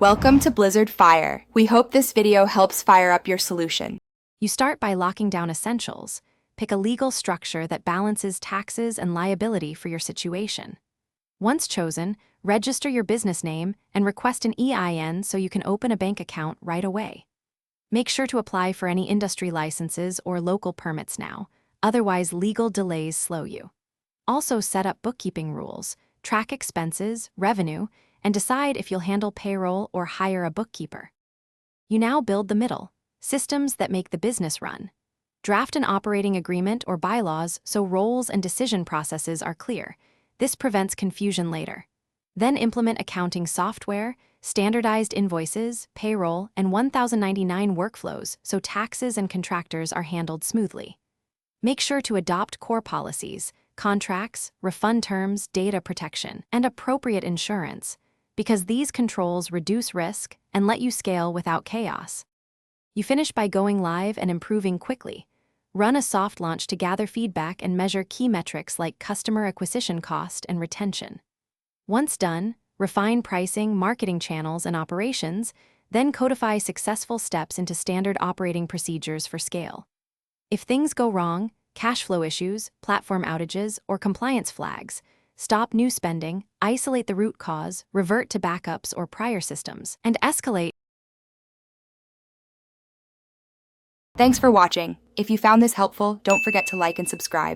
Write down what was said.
Welcome to Blizzard Fire. We hope this video helps fire up your solution. You start by locking down essentials. Pick a legal structure that balances taxes and liability for your situation. Once chosen, register your business name and request an EIN so you can open a bank account right away. Make sure to apply for any industry licenses or local permits now, otherwise legal delays slow you. Also set up bookkeeping rules, track expenses, revenue, and decide if you'll handle payroll or hire a bookkeeper. You now build the middle, systems that make the business run. Draft an operating agreement or bylaws so roles and decision processes are clear. This prevents confusion later. Then implement accounting software, standardized invoices, payroll, and 1099 workflows so taxes and contractors are handled smoothly. Make sure to adopt core policies, contracts, refund terms, data protection, and appropriate insurance, because these controls reduce risk and let you scale without chaos. You finish by going live and improving quickly. Run a soft launch to gather feedback and measure key metrics like customer acquisition cost and retention. Once done, refine pricing, marketing channels, and operations, then codify successful steps into standard operating procedures for scale. If things go wrong, cash flow issues, platform outages, or compliance flags, stop new spending, isolate the root cause, revert to backups or prior systems, and escalate. Thanks for watching. If you found this helpful, don't forget to like and subscribe.